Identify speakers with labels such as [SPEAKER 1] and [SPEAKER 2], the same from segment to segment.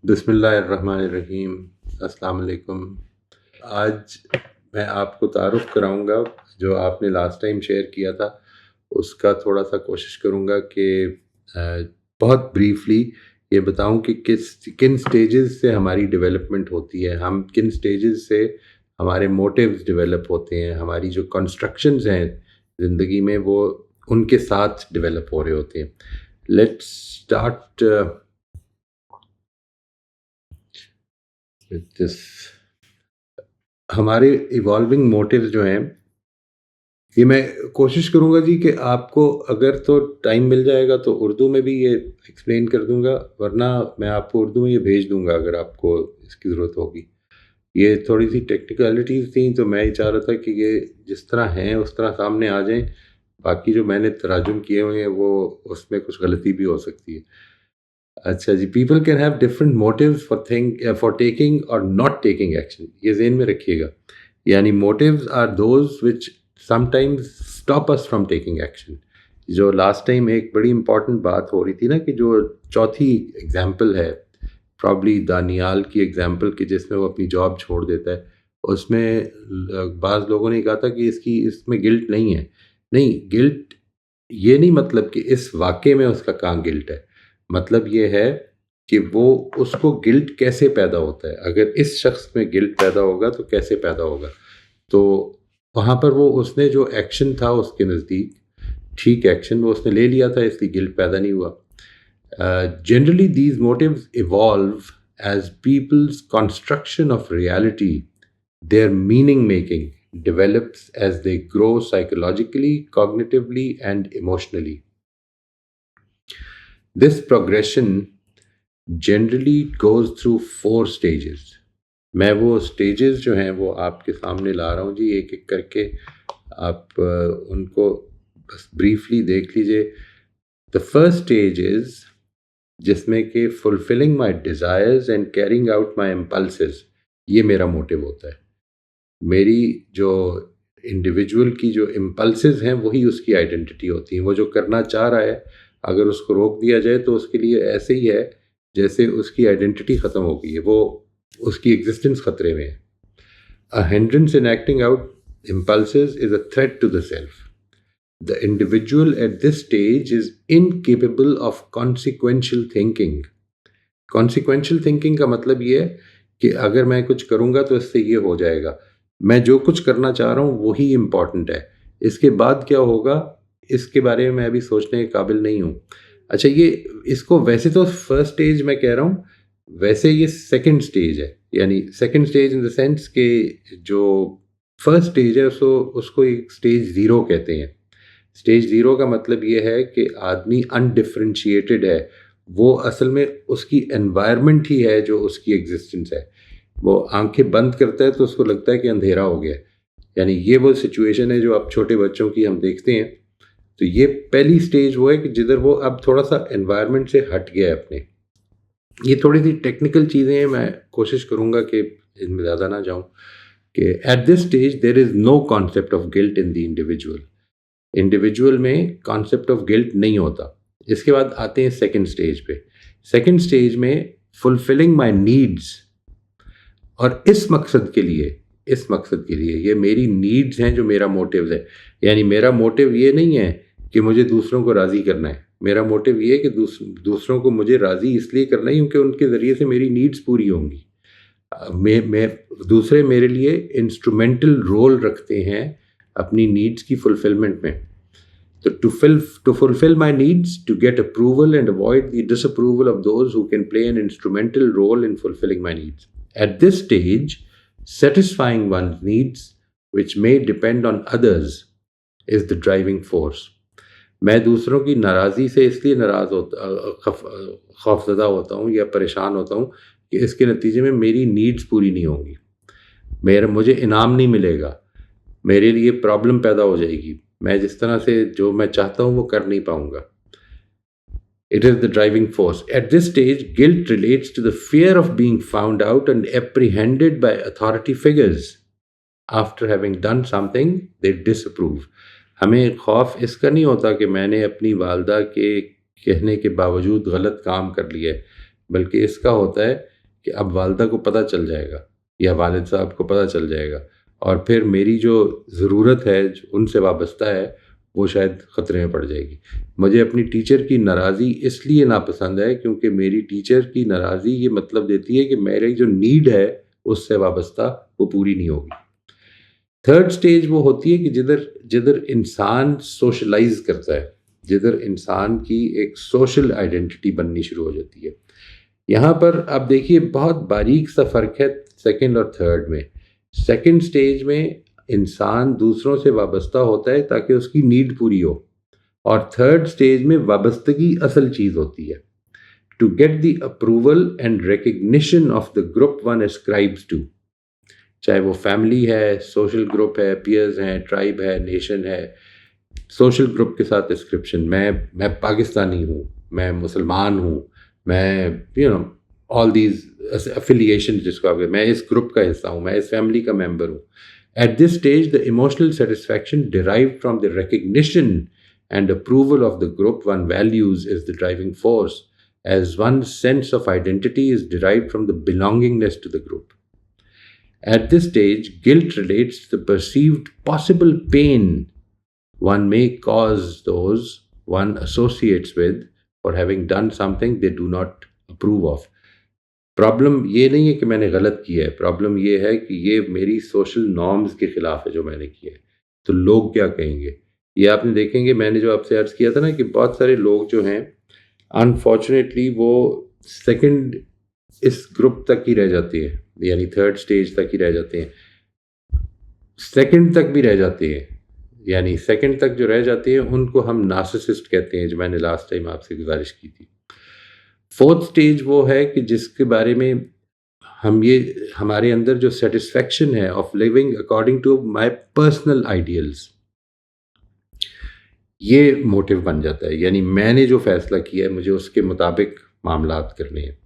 [SPEAKER 1] بسم اللہ الرحمن الرحیم. السلام علیکم. آج میں آپ کو تعارف کراؤں گا جو آپ نے لاسٹ ٹائم شیئر کیا تھا اس کا تھوڑا سا کوشش کروں گا کہ بہت بریفلی یہ بتاؤں کہ کن سٹیجز سے ہماری ڈیولپمنٹ ہوتی ہے، ہم کن سٹیجز سے ہمارے موٹیوز ڈیولپ ہوتے ہیں، ہماری جو کنسٹرکشنز ہیں زندگی میں وہ ان کے ساتھ ڈیولپ ہو رہے ہوتے ہیں. Let's start this. ہمارے ایوالونگ موٹیوز جو ہیں، یہ میں کوشش کروں گا جی کہ آپ کو اگر تو ٹائم مل جائے گا تو اردو میں بھی یہ ایکسپلین کر دوں گا، ورنہ میں آپ کو اردو میں یہ بھیج دوں گا اگر آپ کو اس کی ضرورت ہوگی. یہ تھوڑی سی ٹیکنیکلٹیز تھیں تو میں یہ چاہ رہا تھا کہ یہ جس طرح ہیں اس طرح سامنے آ جائیں. باقی جو میں نے تراجم کیے ہوئے ہیں وہ اس میں کچھ غلطی بھی ہو سکتی ہے. اچھا جی. People can have different motives for taking or not taking action. یہ ذہن میں رکھیے گا. یعنی motives are those which sometimes stop us from taking action. جو لاسٹ ٹائم ایک بڑی امپورٹنٹ بات ہو رہی تھی نا کہ جو چوتھی ایگزامپل ہے پرابلی دانیال کی ایگزامپل کہ جس میں وہ اپنی جاب چھوڑ دیتا ہے، اس میں بعض لوگوں نے کہا تھا کہ اس میں گلٹ نہیں ہے. نہیں، گلٹ یہ نہیں مطلب کہ اس واقعے میں اس کا کہاں گلٹ ہے. مطلب یہ ہے کہ وہ اس کو گلٹ کیسے پیدا ہوتا ہے، اگر اس شخص میں گلٹ پیدا ہوگا تو کیسے پیدا ہوگا. تو وہاں پر وہ اس نے جو ایکشن تھا اس کے نزدیک ٹھیک ایکشن وہ اس نے لے لیا تھا، اس لیے گلٹ پیدا نہیں ہوا. Generally these motives evolve as peoples construction of reality. Their meaning making develops as they grow psychologically, cognitively, and emotionally. This progression generally goes through 4 stages. میں وہ سٹیجز جو ہیں وہ آپ کے سامنے لا رہا ہوں جی، ایک ایک کر کے آپ ان کو بس بریفلی دیکھ لیجئے. The first stage is جس میں کہ fulfilling my desires and carrying out my impulses. یہ میرا موٹیو ہوتا ہے. میری جو انڈیویجول کی جو امپلسز ہیں وہی اس کی آئیڈینٹی ہوتی ہیں. وہ جو کرنا چاہ رہا ہے اگر اس کو روک دیا جائے تو اس کے لیے ایسے ہی ہے جیسے اس کی آئیڈینٹی ختم ہو گئی ہے، وہ اس کی ایگزسٹنس خطرے میں ہے. A hindrance in acting out impulses is a threat to the self. The individual at this stage is incapable of consequential thinking. Consequential thinking کا مطلب یہ ہے کہ اگر میں کچھ کروں گا تو اس سے یہ ہو جائے گا، میں جو کچھ کرنا چاہ رہا ہوں وہی امپورٹنٹ ہے، اس کے بعد کیا ہوگا اس کے بارے میں ابھی سوچنے کے قابل نہیں ہوں. اچھا، یہ اس کو ویسے تو فرسٹ سٹیج میں کہہ رہا ہوں، ویسے یہ سیکنڈ سٹیج ہے. یعنی second stage in the sense کہ جو فرسٹ سٹیج ہے اس کو ایک سٹیج زیرو کہتے ہیں. سٹیج زیرو کا مطلب یہ ہے کہ آدمی انڈیفرینشیٹڈ ہے، وہ اصل میں اس کی انوائرمنٹ ہی ہے جو اس کی ایگزسٹنس ہے. وہ آنکھیں بند کرتا ہے تو اس کو لگتا ہے کہ اندھیرا ہو گیا. یعنی یہ وہ سچویشن ہے جو اب چھوٹے بچوں کی ہم دیکھتے ہیں. تو یہ پہلی سٹیج وہ ہے کہ جدھر وہ اب تھوڑا سا انوائرمنٹ سے ہٹ گیا ہے اپنے. یہ تھوڑی سی ٹیکنیکل چیزیں ہیں، میں کوشش کروں گا کہ ان میں زیادہ نہ جاؤں. کہ at this stage there is no concept of guilt in the individual. Individual میں کانسیپٹ آف گلٹ نہیں ہوتا. اس کے بعد آتے ہیں سیکنڈ سٹیج پہ. سیکنڈ سٹیج میں فلفلنگ مائی نیڈس، اور اس مقصد کے لیے یہ میری نیڈز ہیں جو میرا موٹیوز ہے. یعنی میرا موٹیو یہ نہیں ہے کہ مجھے دوسروں کو راضی کرنا ہے، میرا موٹیو یہ ہے کہ دوسروں کو مجھے راضی اس لیے کرنا ہے کیونکہ ان کے ذریعے سے میری نیڈز پوری ہوں گی. میں دوسرے میرے لیے انسٹرومنٹل رول رکھتے ہیں اپنی نیڈز کی فلفلمنٹ میں. تو to fulfill my needs, to get approval and avoid the disapproval of those who can play an instrumental role in fulfilling my needs. At this stage, satisfying one's needs, which may depend on others, is the driving force. میں دوسروں کی ناراضی سے اس لیے خوفزدہ ہوتا ہوں یا پریشان ہوتا ہوں کہ اس کے نتیجے میں میری نیڈز پوری نہیں ہوں گی، مجھے انعام نہیں ملے گا، میرے لیے پرابلم پیدا ہو جائے گی، میں جس طرح سے جو میں چاہتا ہوں وہ کر نہیں پاؤں گا. It is the driving force. At this stage, guilt relates to the fear of being found out and apprehended by authority figures after having done something they disapprove. ہمیں خوف اس کا نہیں ہوتا کہ میں نے اپنی والدہ کے کہنے کے باوجود غلط کام کر لیا ہے، بلکہ اس کا ہوتا ہے کہ اب والدہ کو پتہ چل جائے گا یا والد صاحب کو پتہ چل جائے گا، اور پھر میری جو ضرورت ہے جو ان سے وابستہ ہے وہ شاید خطرے میں پڑ جائے گی۔ مجھے اپنی ٹیچر کی ناراضی اس لیے ناپسند ہے کیونکہ میری ٹیچر کی ناراضی یہ مطلب دیتی ہے کہ میری جو نیڈ ہے اس سے وابستہ وہ پوری نہیں ہوگی۔ تھرڈ سٹیج وہ ہوتی ہے کہ جدھر انسان سوشلائز کرتا ہے، جدھر انسان کی ایک سوشل آئیڈینٹی بننی شروع ہو جاتی ہے۔ یہاں پر آپ دیکھیے بہت باریک سا فرق ہے سیکنڈ اور تھرڈ میں۔ سیکنڈ سٹیج میں انسان دوسروں سے وابستہ ہوتا ہے تاکہ اس کی نیڈ پوری ہو، اور تھرڈ سٹیج میں وابستگی اصل چیز ہوتی ہے، to get the approval and recognition of the group one ascribes to, چاہے وہ فیملی ہے، سوشل گروپ ہے، پیئرز ہیں، ٹرائب ہے، نیشن ہے۔ سوشل گروپ کے ساتھ ڈسکرپشن، میں پاکستانی ہوں، میں مسلمان ہوں، میں آل دیز افیلیشن جس کو آپ میں اس گروپ کا حصہ ہوں، میں اس فیملی کا ممبر ہوں۔ At this stage the emotional satisfaction derived from the recognition and approval of the group one values is the driving force, as one sense of identity is derived from the belongingness to the group. At this stage, guilt relates to the perceived possible pain one may cause those one associates with for having done something they do not approve of. Problem یہ نہیں ہے کہ میں نے غلط کیا ہے، problem یہ ہے کہ یہ میری سوشل نارمز کے خلاف ہے جو میں نے کیا ہے، تو لوگ کیا کہیں گے۔ یہ آپ نے دیکھیں گے، میں نے جو آپ سے عرض کیا تھا نا کہ بہت سارے لوگ جو ہیں انفارچونیٹلی وہ سیکنڈ اس گروپ تک ہی رہ جاتے ہیں، یعنی تھرڈ سٹیج تک ہی رہ جاتے ہیں، سیکنڈ تک بھی رہ جاتے ہیں، یعنی سیکنڈ تک جو رہ جاتے ہیں ان کو ہم نارسسسٹ کہتے ہیں، جو میں نے لاسٹ ٹائم آپ سے گزارش کی تھی۔ فورتھ سٹیج وہ ہے کہ جس کے بارے میں ہمارے اندر جو سیٹسفیکشن ہے of living according to my personal ideals, یہ موٹیو بن جاتا ہے، یعنی میں نے جو فیصلہ کیا ہے مجھے اس کے مطابق معاملات کرنے ہیں۔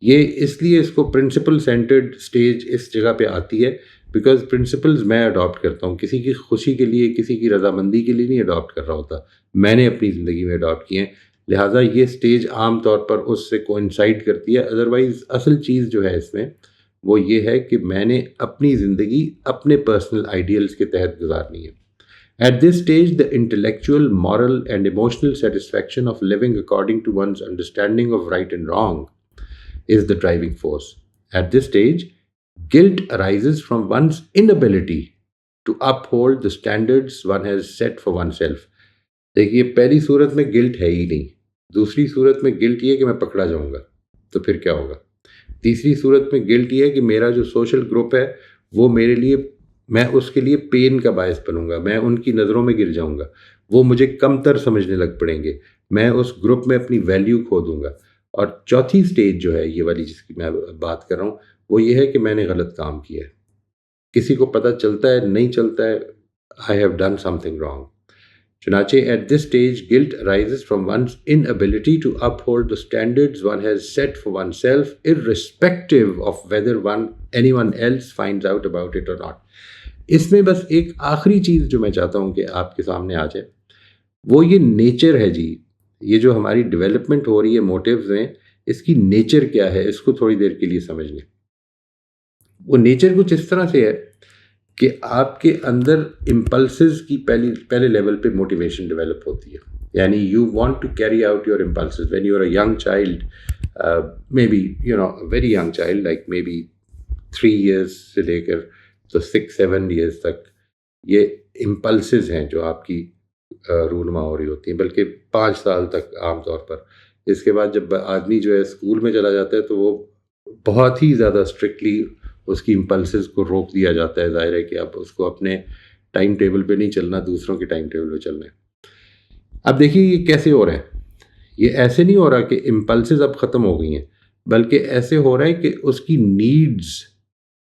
[SPEAKER 1] یہ اس لیے اس کو پرنسپل سینٹرڈ سٹیج اس جگہ پہ آتی ہے بیکاز پرنسپلز میں اڈاپٹ کرتا ہوں، کسی کی خوشی کے لیے، کسی کی رضامندی کے لیے نہیں اڈاپٹ کر رہا ہوتا، میں نے اپنی زندگی میں اڈاپٹ کیے ہیں، لہٰذا یہ سٹیج عام طور پر اس سے کوئنسائڈ کرتی ہے۔ ادروائز اصل چیز جو ہے اس میں وہ یہ ہے کہ میں نے اپنی زندگی اپنے پرسنل آئیڈیلز کے تحت گزارنی ہے۔ At this stage, the intellectual, moral and emotional satisfaction of living according to one's understanding of right and wrong is the driving force. At this stage, guilt arises from one's inability to uphold the standards one has set for oneself. دیکھیے پہلی صورت میں guilt ہے ہی نہیں، دوسری صورت میں guilt یہ ہے کہ میں پکڑا جاؤں گا تو پھر کیا ہوگا، تیسری صورت میں گلٹ یہ ہے کہ میرا جو سوشل گروپ ہے وہ میرے لیے، میں اس کے لیے پین کا باعث بنوں گا، میں ان کی نظروں میں گر جاؤں گا، وہ مجھے کم تر سمجھنے لگ پڑیں گے، میں اس گروپ میں اپنی ویلیو کھو دوں گا۔ اور چوتھی سٹیج جو ہے یہ والی جس کی میں بات کر رہا ہوں وہ یہ ہے کہ میں نے غلط کام کیا ہے، کسی کو پتہ چلتا ہے نہیں چلتا ہے، I have done something wrong. چنانچہ at this stage guilt arises from one's inability to uphold the standards one has set for oneself irrespective of whether anyone else finds out about it or not. اس میں بس ایک آخری چیز جو میں چاہتا ہوں کہ آپ کے سامنے آ جائے وہ یہ نیچر ہے جی، یہ جو ہماری ڈیولپمنٹ ہو رہی ہے موٹیوز میں، اس کی نیچر کیا ہے اس کو تھوڑی دیر کے لیے سمجھ لیں۔ وہ نیچر کچھ اس طرح سے ہے کہ آپ کے اندر امپلسز کی پہلے لیول پہ موٹیویشن ڈیولپ ہوتی ہے، یعنی you want to carry out your impulses when you are a young child, may be very young child like may be 3 years سے لے کر تو 6-7 ایئرس تک یہ امپلسز ہیں جو آپ کی رونما ہو رہی ہوتی ہیں، بلکہ 5 سال تک عام طور پر۔ اس کے بعد جب آدمی جو ہے اسکول میں چلا جاتا ہے تو وہ بہت ہی زیادہ اسٹرکٹلی اس کی امپلسز کو روک دیا جاتا ہے، ظاہر ہے کہ اب اس کو اپنے ٹائم ٹیبل پہ نہیں چلنا، دوسروں کے ٹائم ٹیبل پہ چلنا ہے۔ اب دیکھیے یہ کیسے ہو رہا ہے، یہ ایسے نہیں ہو رہا کہ امپلسز اب ختم ہو گئی ہیں، بلکہ ایسے ہو رہا ہے کہ اس کی نیڈز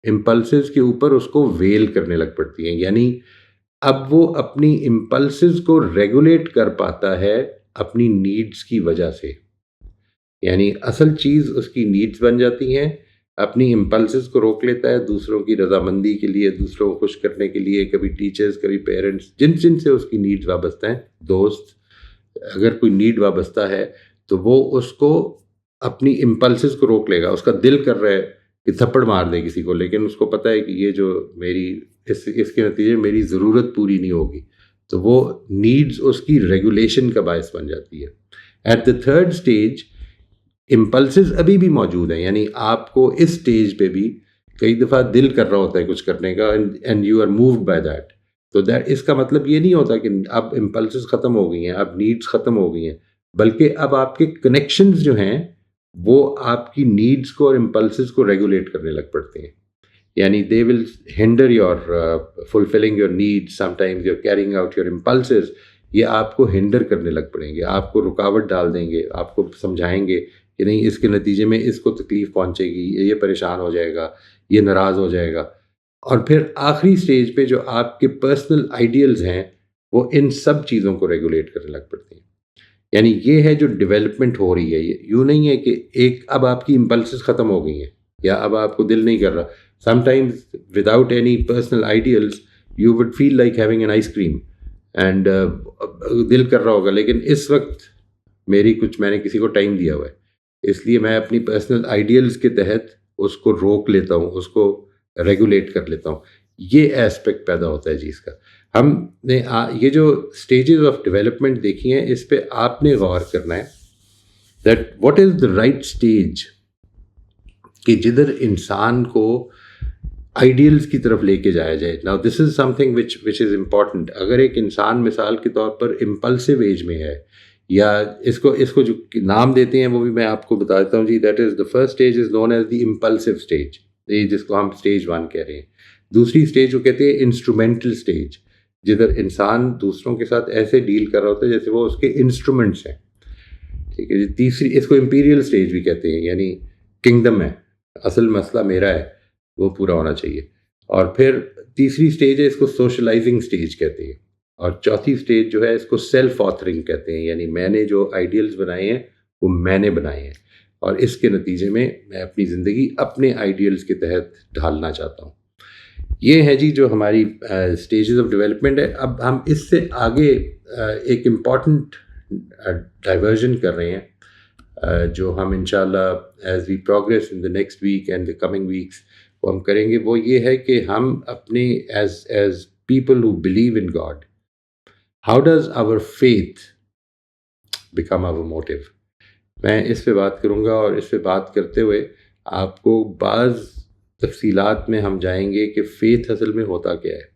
[SPEAKER 1] امپلسز کے اوپر اس کو ویل کرنے لگ پڑتی ہیں، یعنی اب وہ اپنی امپلسز کو ریگولیٹ کر پاتا ہے اپنی نیڈز کی وجہ سے، یعنی اصل چیز اس کی نیڈز بن جاتی ہیں، اپنی امپلسز کو روک لیتا ہے دوسروں کی رضامندی کے لیے، دوسروں کو خوش کرنے کے لیے، کبھی ٹیچرز کبھی پیرنٹس، جن سے اس کی نیڈز وابستہ ہیں، دوست، اگر کوئی نیڈ وابستہ ہے تو وہ اس کو اپنی امپلسز کو روک لے گا. اس کا دل کر رہا ہے کہ تھپڑ مار دے کسی کو, لیکن اس کو پتہ ہے کہ یہ جو میری اس کے نتیجے میں میری ضرورت پوری نہیں ہوگی, تو وہ نیڈز اس کی ریگولیشن کا باعث بن جاتی ہے. At the third stage impulses ابھی بھی موجود ہیں, یعنی آپ کو اس اسٹیج پہ بھی کئی دفعہ دل کر رہا ہوتا ہے کچھ کرنے کا, and you are moved by that. تو اس کا مطلب یہ نہیں ہوتا کہ اب امپلسز ختم ہو گئی ہیں, اب نیڈز ختم ہو گئی ہیں, بلکہ اب آپ کے کنیکشنز جو ہیں وہ آپ کی نیڈز کو اور امپلسز کو ریگولیٹ کرنے لگ پڑتے ہیں. یعنی they will hinder your fulfilling your need, sometimes your carrying out your impulses. یہ آپ کو ہینڈر کرنے لگ پڑیں گے, آپ کو رکاوٹ ڈال دیں گے, آپ کو سمجھائیں گے کہ نہیں اس کے نتیجے میں اس کو تکلیف پہنچے گی, یہ پریشان ہو جائے گا, یہ ناراض ہو جائے گا. اور پھر آخری سٹیج پہ جو آپ کے پرسنل آئیڈیلز ہیں وہ ان سب چیزوں کو ریگولیٹ کرنے لگ پڑتے ہیں. یعنی یہ ہے جو ڈیولپمنٹ ہو رہی ہے. یہ یوں نہیں ہے کہ ایک اب آپ کی امپلسز ختم ہو گئی ہیں یا اب آپ کو دل نہیں کر رہا. Sometimes without any personal ideals you would feel like having an ice cream, and دل کر رہا ہوگا, لیکن اس وقت میں نے کسی کو ٹائم دیا ہوا ہے, اس لیے میں اپنی پرسنل آئیڈیلز کے تحت اس کو روک لیتا ہوں, اس کو ریگولیٹ کر لیتا ہوں. یہ ایسپیکٹ پیدا ہوتا ہے جی اس کا. ہم نے یہ جو اسٹیجز آف ڈیولپمنٹ دیکھی ہیں اس پہ آپ نے غور کرنا ہے that what is the right stage کہ جدھر انسان کو آئیڈیلز کی طرف لے کے جایا جائے. Now this is some thing which is important. اگر ایک انسان مثال کے طور پر امپلسو ایج میں ہے, یا اس کو جو نام دیتے ہیں وہ بھی میں آپ کو بتا دیتا ہوں جی. That is the first stage is known as the impulsive stage, جس کو ہم اسٹیج 1 کہہ رہے ہیں. دوسری اسٹیج کو کہتے ہیں انسٹرومینٹل اسٹیج, جدھر انسان دوسروں کے ساتھ ایسے ڈیل کر رہا ہوتا ہے جیسے وہ اس کے انسٹرومنٹس ہیں. ٹھیک ہے جی. تیسری اس کو امپیریل اسٹیج بھی کہتے ہیں, یعنی کنگڈم ہے, اصل مسئلہ میرا ہے, وہ پورا ہونا چاہیے. اور پھر تیسری اسٹیج ہے, اس کو سوشلائزنگ اسٹیج کہتے ہیں. اور چوتھی اسٹیج جو ہے اس کو سیلف آتھرنگ کہتے ہیں, یعنی میں نے جو آئیڈیلز بنائے ہیں وہ میں نے بنائے ہیں, اور اس کے نتیجے میں میں اپنی زندگی اپنے آئیڈیلز کے تحت ڈھالنا چاہتا ہوں. یہ ہے جی جو ہماری اسٹیجز آف ڈیولپمنٹ ہے. اب ہم اس سے آگے ایک امپورٹنٹ ڈائیورژن کر رہے ہیں جو ہم انشاءاللہ as we progress in the next week and the coming weeks وہ ہم کریں گے. وہ یہ ہے کہ ہم اپنے as people who believe in God, how does our faith become our motive. میں اس پہ بات کروں گا, اور اس پہ بات کرتے ہوئے آپ کو بعض تفصیلات میں ہم جائیں گے کہ فیتھ اصل میں ہوتا کیا ہے,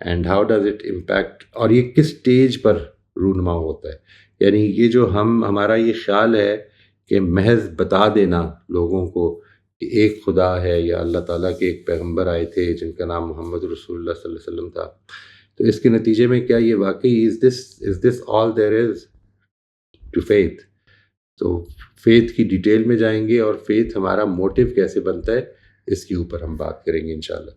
[SPEAKER 1] and how does it impact, اور یہ کس سٹیج پر رونما ہوتا ہے. یعنی یہ جو ہمارا یہ خیال ہے کہ محض بتا دینا لوگوں کو کہ ایک خدا ہے, یا اللہ تعالیٰ کے ایک پیغمبر آئے تھے جن کا نام محمد رسول اللہ صلی اللہ علیہ وسلم تھا, تو اس کے نتیجے میں کیا یہ واقعی از دس آل دیر از ٹو فیتھ. تو فیتھ کی ڈیٹیل میں جائیں گے, اور فیتھ ہمارا موٹیو کیسے بنتا ہے اس کے اوپر ہم بات کریں گے انشاءاللہ.